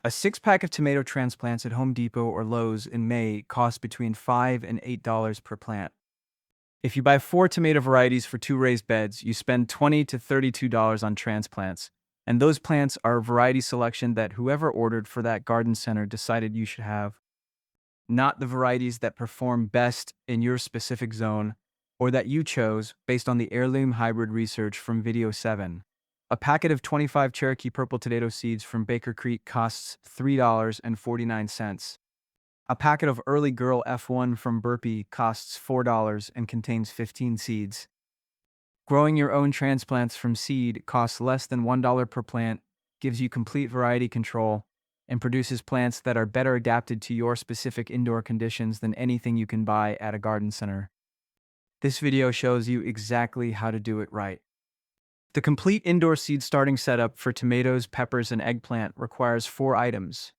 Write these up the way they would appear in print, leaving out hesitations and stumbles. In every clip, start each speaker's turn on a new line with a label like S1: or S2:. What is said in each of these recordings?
S1: A six-pack of tomato transplants at Home Depot or Lowe's in May costs between $5 and $8 per plant. If you buy 4 tomato varieties for 2 raised beds, you spend $20 to $32 on transplants. And those plants are a variety selection that whoever ordered for that garden center decided you should have, not the varieties that perform best in your specific zone or that you chose based on the heirloom hybrid research from Video 7. A packet of 25 Cherokee purple tomato seeds from Baker Creek costs $3.49. A packet of Early Girl F1 from Burpee costs $4 and contains 15 seeds. Growing your own transplants from seed costs less than $1 per plant, gives you complete variety control, and produces plants that are better adapted to your specific indoor conditions than anything you can buy at a garden center. This video shows you exactly how to do it right. The complete indoor seed starting setup for tomatoes, peppers, and eggplant requires 4 items.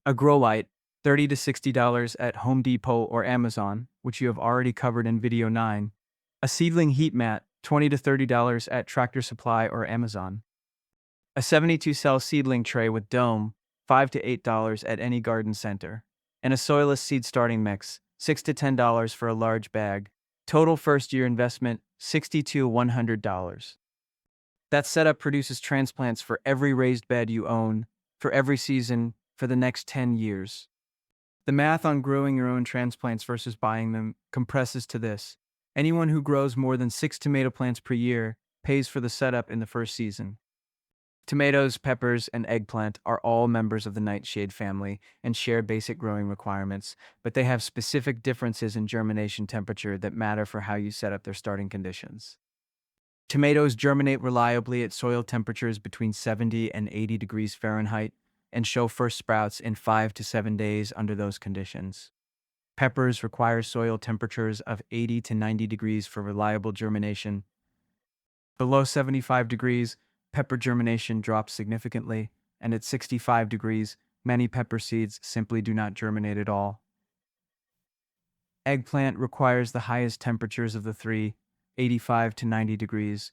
S1: A grow light, $30 to $60 at Home Depot or Amazon, which you have already covered in Video 9. A seedling heat mat, $20 to $30 at Tractor Supply or Amazon. A 72-cell seedling tray with dome, $5 to $8 at any garden center. And a soilless seed starting mix, $6 to $10 for a large bag. Total first-year investment, $60 to $100. That setup produces transplants for every raised bed you own, for every season, for the next 10 years. The math on growing your own transplants versus buying them compresses to this. Anyone who grows more than 6 tomato plants per year pays for the setup in the first season. Tomatoes, peppers, and eggplant are all members of the nightshade family and share basic growing requirements, but they have specific differences in germination temperature that matter for how you set up their starting conditions. Tomatoes germinate reliably at soil temperatures between 70 and 80 degrees Fahrenheit and show first sprouts in 5 to 7 days under those conditions. Peppers require soil temperatures of 80 to 90 degrees for reliable germination. Below 75 degrees, pepper germination drops significantly, and at 65 degrees, many pepper seeds simply do not germinate at all. Eggplant requires the highest temperatures of the three, 85 to 90 degrees,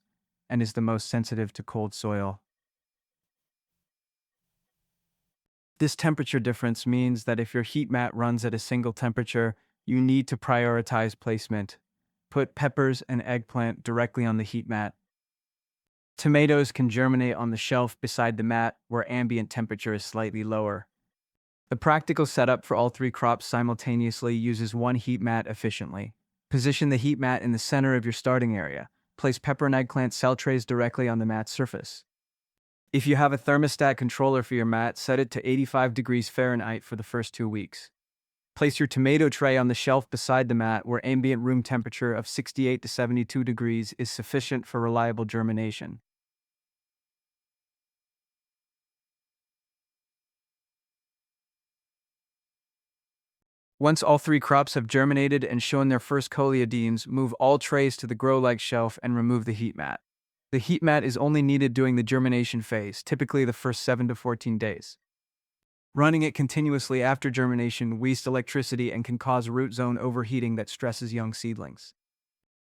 S1: and is the most sensitive to cold soil. This temperature difference means that if your heat mat runs at a single temperature, you need to prioritize placement. Put peppers and eggplant directly on the heat mat. Tomatoes can germinate on the shelf beside the mat where ambient temperature is slightly lower. The practical setup for all 3 crops simultaneously uses one heat mat efficiently. Position the heat mat in the center of your starting area. Place pepper and eggplant cell trays directly on the mat's surface. If you have a thermostat controller for your mat, set it to 85 degrees Fahrenheit for the first 2 weeks. Place your tomato tray on the shelf beside the mat where ambient room temperature of 68 to 72 degrees is sufficient for reliable germination. Once all 3 crops have germinated and shown their first coleodymes, move all trays to the grow-light shelf and remove the heat mat. The heat mat is only needed during the germination phase, typically the first 7 to 14 days. Running it continuously after germination wastes electricity and can cause root zone overheating that stresses young seedlings.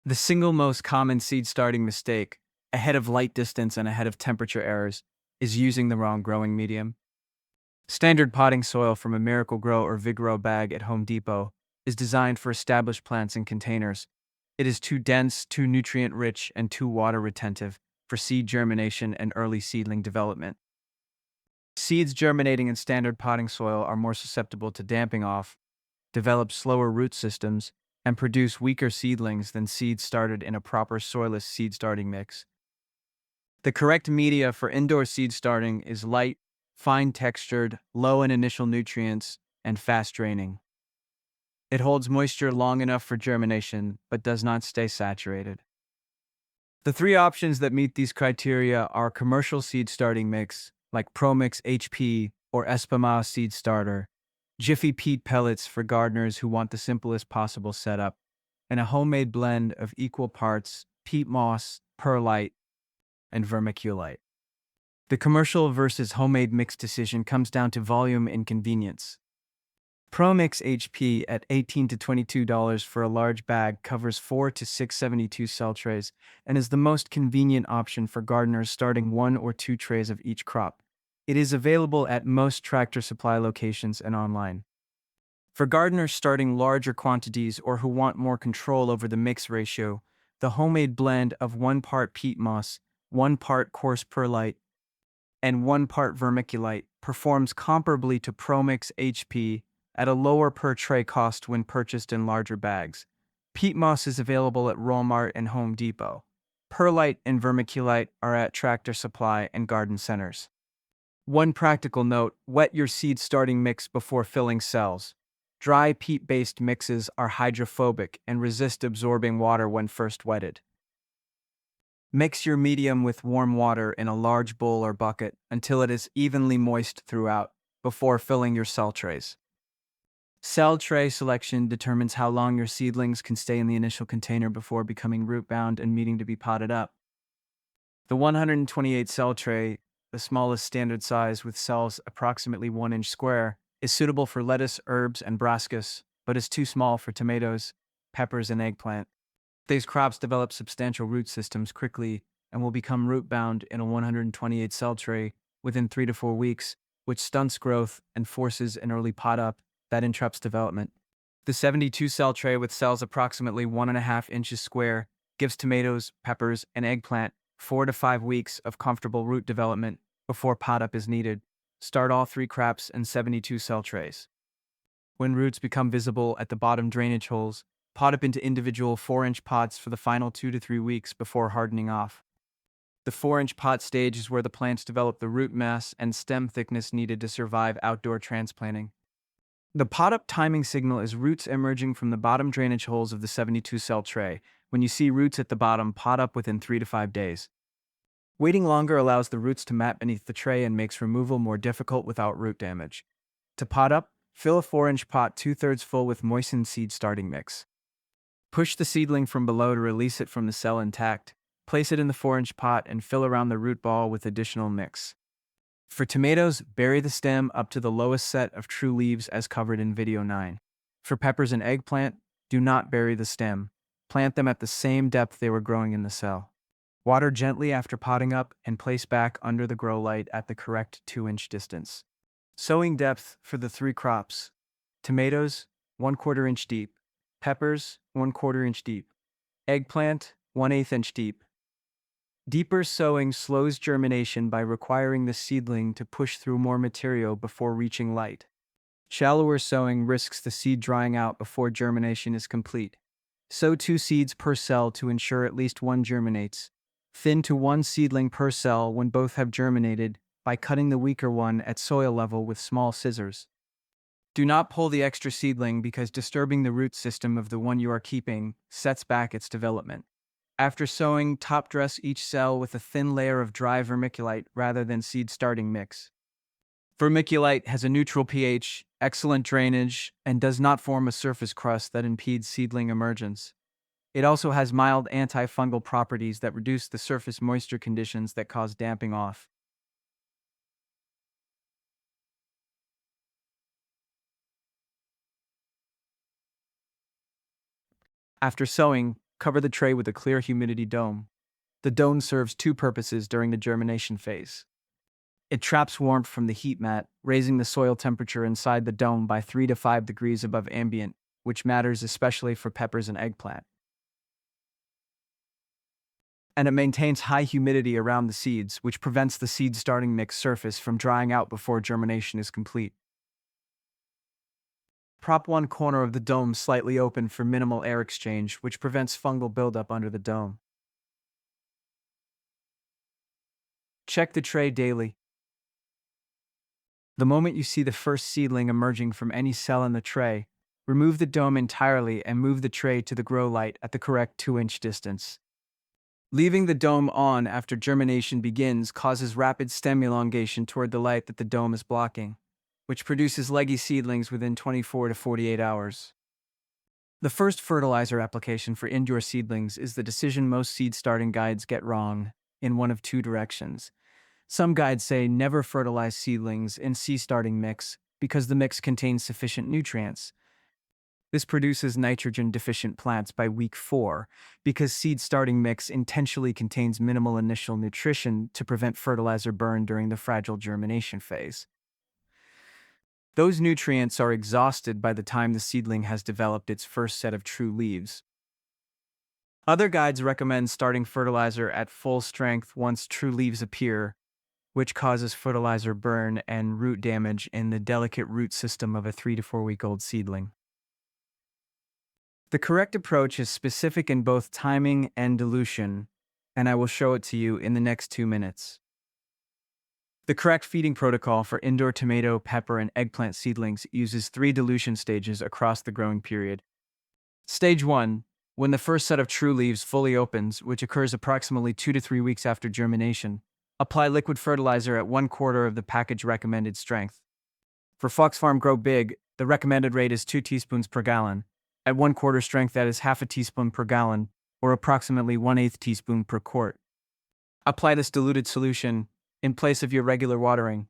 S1: The single most common seed starting mistake, ahead of light distance and ahead of temperature errors, is using the wrong growing medium. Standard potting soil from a Miracle-Gro or Vigoro bag at Home Depot is designed for established plants in containers. It is too dense, too nutrient-rich, and too water-retentive for seed germination and early seedling development. Seeds germinating in standard potting soil are more susceptible to damping off, develop slower root systems, and produce weaker seedlings than seeds started in a proper soilless seed starting mix. The correct media for indoor seed starting is light, fine-textured, low in initial nutrients, and fast-draining. It holds moisture long enough for germination, but does not stay saturated. The 3 options that meet these criteria are commercial seed starting mix, like ProMix HP or Espama seed starter, Jiffy peat pellets for gardeners who want the simplest possible setup, and a homemade blend of equal parts peat moss, perlite, and vermiculite. The commercial versus homemade mix decision comes down to volume and convenience. ProMix HP at $18 to $22 for a large bag covers 4 to 6 72 cell trays and is the most convenient option for gardeners starting 1 or 2 trays of each crop. It is available at most Tractor Supply locations and online. For gardeners starting larger quantities or who want more control over the mix ratio, the homemade blend of 1 part peat moss, 1 part coarse perlite, and 1 part vermiculite performs comparably to ProMix HP at a lower per tray cost when purchased in larger bags. Peat moss is available at Walmart and Home Depot. Perlite and vermiculite are at Tractor Supply and garden centers. One practical note: wet your seed starting mix before filling cells. Dry peat-based mixes are hydrophobic and resist absorbing water when first wetted. Mix your medium with warm water in a large bowl or bucket until it is evenly moist throughout, before filling your cell trays. Cell tray selection determines how long your seedlings can stay in the initial container before becoming root-bound and needing to be potted up. The 128 cell tray, the smallest standard size with cells approximately 1 inch square, is suitable for lettuce, herbs, and brassicas, but is too small for tomatoes, peppers, and eggplant. These crops develop substantial root systems quickly and will become root-bound in a 128 cell tray within 3 to 4 weeks, which stunts growth and forces an early pot-up that interrupts development. The 72 cell tray with cells approximately 1.5 inches square gives tomatoes, peppers, and eggplant 4 to 5 weeks of comfortable root development before pot-up is needed. Start all 3 crops in 72 cell trays. When roots become visible at the bottom drainage holes, pot up into individual 4-inch pots for the final 2 to 3 weeks before hardening off. The 4-inch pot stage is where the plants develop the root mass and stem thickness needed to survive outdoor transplanting. The pot-up timing signal is roots emerging from the bottom drainage holes of the 72 cell tray. When you see roots at the bottom, pot up within 3 to 5 days. Waiting longer allows the roots to mat beneath the tray and makes removal more difficult without root damage. To pot up, fill a 4-inch pot 2/3 full with moistened seed starting mix. Push the seedling from below to release it from the cell intact. Place it in the 4-inch pot and fill around the root ball with additional mix. For tomatoes, bury the stem up to the lowest set of true leaves as covered in video 9. For peppers and eggplant, do not bury the stem. Plant them at the same depth they were growing in the cell. Water gently after potting up and place back under the grow light at the correct 2-inch distance. Sowing depth for the 3 crops: tomatoes, 1/4 inch deep; peppers, 1/4 inch deep; eggplant, 1/8 inch deep. Deeper sowing slows germination by requiring the seedling to push through more material before reaching light. Shallower sowing risks the seed drying out before germination is complete. Sow 2 seeds per cell to ensure at least 1 germinates. Thin to 1 seedling per cell when both have germinated by cutting the weaker one at soil level with small scissors. Do not pull the extra seedling because disturbing the root system of the one you are keeping sets back its development. After sowing, top dress each cell with a thin layer of dry vermiculite rather than seed starting mix. Vermiculite has a neutral pH, excellent drainage, and does not form a surface crust that impedes seedling emergence. It also has mild antifungal properties that reduce the surface moisture conditions that cause damping off. After sowing, cover the tray with a clear humidity dome. The dome serves 2 purposes during the germination phase. It traps warmth from the heat mat, raising the soil temperature inside the dome by 3 to 5 degrees above ambient, which matters especially for peppers and eggplant. And it maintains high humidity around the seeds, which prevents the seed starting mix surface from drying out before germination is complete. Prop one corner of the dome slightly open for minimal air exchange, which prevents fungal buildup under the dome. Check the tray daily. The moment you see the first seedling emerging from any cell in the tray, remove the dome entirely and move the tray to the grow light at the correct 2-inch distance. Leaving the dome on after germination begins causes rapid stem elongation toward the light that the dome is blocking, which produces leggy seedlings within 24 to 48 hours. The first fertilizer application for indoor seedlings is the decision most seed starting guides get wrong in one of 2 directions. Some guides say never fertilize seedlings in seed starting mix because the mix contains sufficient nutrients. This produces nitrogen-deficient plants by week 4 because seed starting mix intentionally contains minimal initial nutrition to prevent fertilizer burn during the fragile germination phase. Those nutrients are exhausted by the time the seedling has developed its first set of true leaves. Other guides recommend starting fertilizer at full strength once true leaves appear, which causes fertilizer burn and root damage in the delicate root system of a 3 to 4 week old seedling. The correct approach is specific in both timing and dilution, and I will show it to you in the next 2 minutes. The correct feeding protocol for indoor tomato, pepper, and eggplant seedlings uses 3 dilution stages across the growing period. Stage 1, when the first set of true leaves fully opens, which occurs approximately 2 to 3 weeks after germination, apply liquid fertilizer at 1/4 of the package recommended strength. For Fox Farm Grow Big, the recommended rate is 2 teaspoons per gallon. At 1/4 strength, that is half a teaspoon per gallon, or approximately 1/8 teaspoon per quart. Apply this diluted solution in place of your regular watering,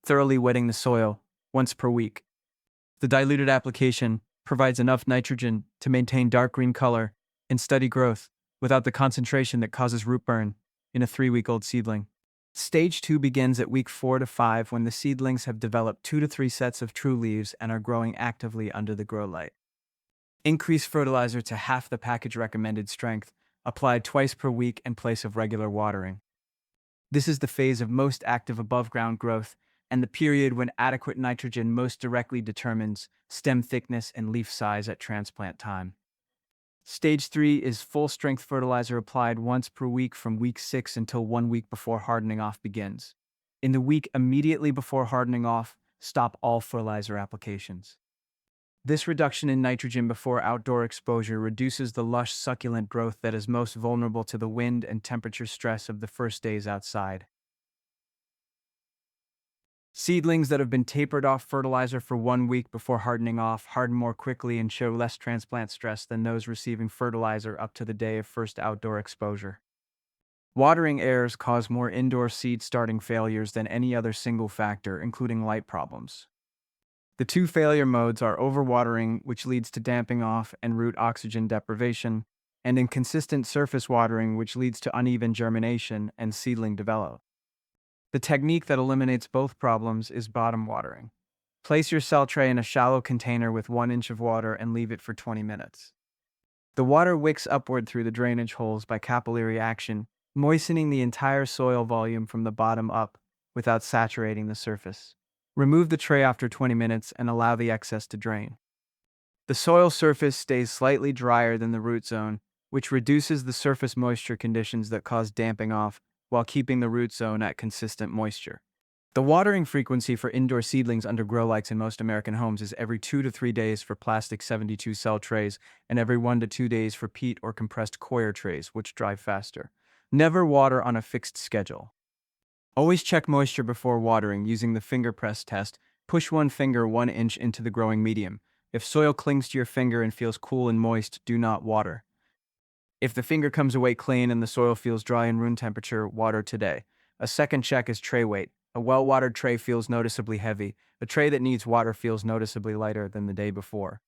S1: thoroughly wetting the soil once per week. The diluted application provides enough nitrogen to maintain dark green color and steady growth without the concentration that causes root burn in a 3-week-old seedling. Stage 2 begins at week 4 to 5 when the seedlings have developed 2 to 3 sets of true leaves and are growing actively under the grow light. Increase fertilizer to half the package recommended strength, applied twice per week in place of regular watering. This is the phase of most active above-ground growth and the period when adequate nitrogen most directly determines stem thickness and leaf size at transplant time. Stage 3 is full-strength fertilizer applied once per week from week 6 until 1 week before hardening off begins. In the week immediately before hardening off, stop all fertilizer applications. This reduction in nitrogen before outdoor exposure reduces the lush, succulent growth that is most vulnerable to the wind and temperature stress of the first days outside. Seedlings that have been tapered off fertilizer for 1 week before hardening off harden more quickly and show less transplant stress than those receiving fertilizer up to the day of first outdoor exposure. Watering errors cause more indoor seed starting failures than any other single factor, including light problems. The 2 failure modes are overwatering, which leads to damping off and root oxygen deprivation, and inconsistent surface watering, which leads to uneven germination and seedling development. The technique that eliminates both problems is bottom watering. Place your cell tray in a shallow container with 1 inch of water and leave it for 20 minutes. The water wicks upward through the drainage holes by capillary action, moistening the entire soil volume from the bottom up without saturating the surface. Remove the tray after 20 minutes and allow the excess to drain. The soil surface stays slightly drier than the root zone, which reduces the surface moisture conditions that cause damping off while keeping the root zone at consistent moisture. The watering frequency for indoor seedlings under grow lights in most American homes is every 2 to 3 days for plastic 72 cell trays and every 1 to 2 days for peat or compressed coir trays, which dry faster. Never water on a fixed schedule. Always check moisture before watering using the finger press test. Push 1 finger 1 inch into the growing medium. If soil clings to your finger and feels cool and moist, do not water. If the finger comes away clean and the soil feels dry and room temperature, water today. A second check is tray weight. A well-watered tray feels noticeably heavy. A tray that needs water feels noticeably lighter than the day before.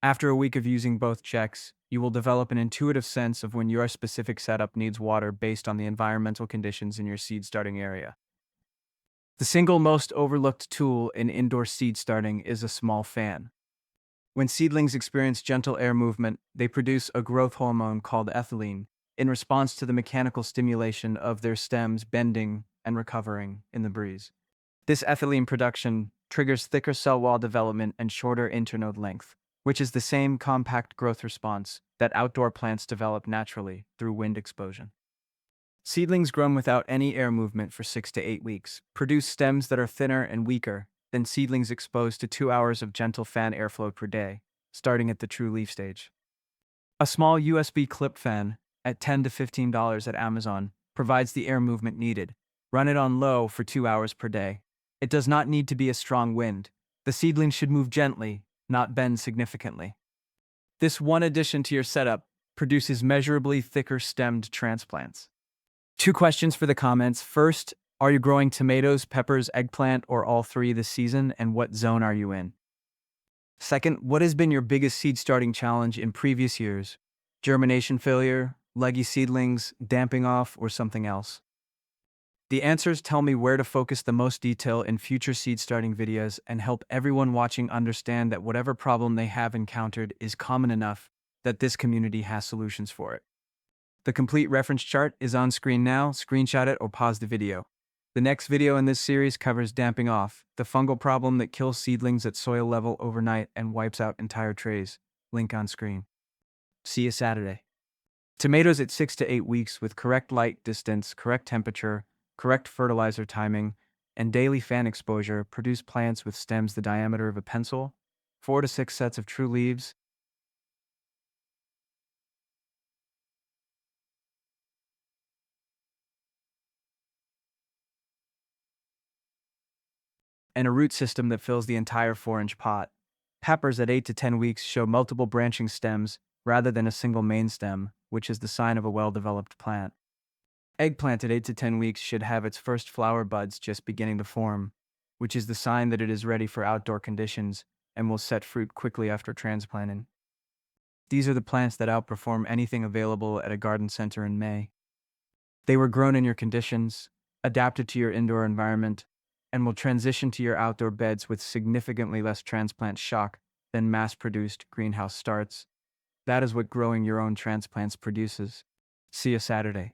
S1: After a week of using both checks, you will develop an intuitive sense of when your specific setup needs water based on the environmental conditions in your seed starting area. The single most overlooked tool in indoor seed starting is a small fan. When seedlings experience gentle air movement, they produce a growth hormone called ethylene in response to the mechanical stimulation of their stems bending and recovering in the breeze. This ethylene production triggers thicker cell wall development and shorter internode length, which is the same compact growth response that outdoor plants develop naturally through wind exposure. Seedlings grown without any air movement for 6 to 8 weeks produce stems that are thinner and weaker than seedlings exposed to 2 hours of gentle fan airflow per day, starting at the true leaf stage. A small USB clip fan at $10 to $15 at Amazon provides the air movement needed. Run it on low for 2 hours per day. It does not need to be a strong wind. The seedling should move gently, not bend significantly. This one addition to your setup produces measurably thicker stemmed transplants. 2 questions for the comments. First, are you growing tomatoes, peppers, eggplant, or all 3 this season, and what zone are you in? Second, what has been your biggest seed starting challenge in previous years? Germination failure, leggy seedlings, damping off, or something else? The answers tell me where to focus the most detail in future seed starting videos and help everyone watching understand that whatever problem they have encountered is common enough that this community has solutions for it. The complete reference chart is on screen now. Screenshot it or pause the video. The next video in this series covers damping off, the fungal problem that kills seedlings at soil level overnight and wipes out entire trays. Link on screen. See you Saturday. Tomatoes at 6 to 8 weeks with correct light distance, correct temperature, correct fertilizer timing, and daily fan exposure produce plants with stems the diameter of a pencil, 4 to 6 sets of true leaves, and a root system that fills the entire 4-inch pot. Peppers at 8 to 10 weeks show multiple branching stems rather than a single main stem, which is the sign of a well-developed plant. Eggplant at 8 to 10 weeks should have its first flower buds just beginning to form, which is the sign that it is ready for outdoor conditions and will set fruit quickly after transplanting. These are the plants that outperform anything available at a garden center in May. They were grown in your conditions, adapted to your indoor environment, and will transition to your outdoor beds with significantly less transplant shock than mass-produced greenhouse starts. That is what growing your own transplants produces. See you Saturday.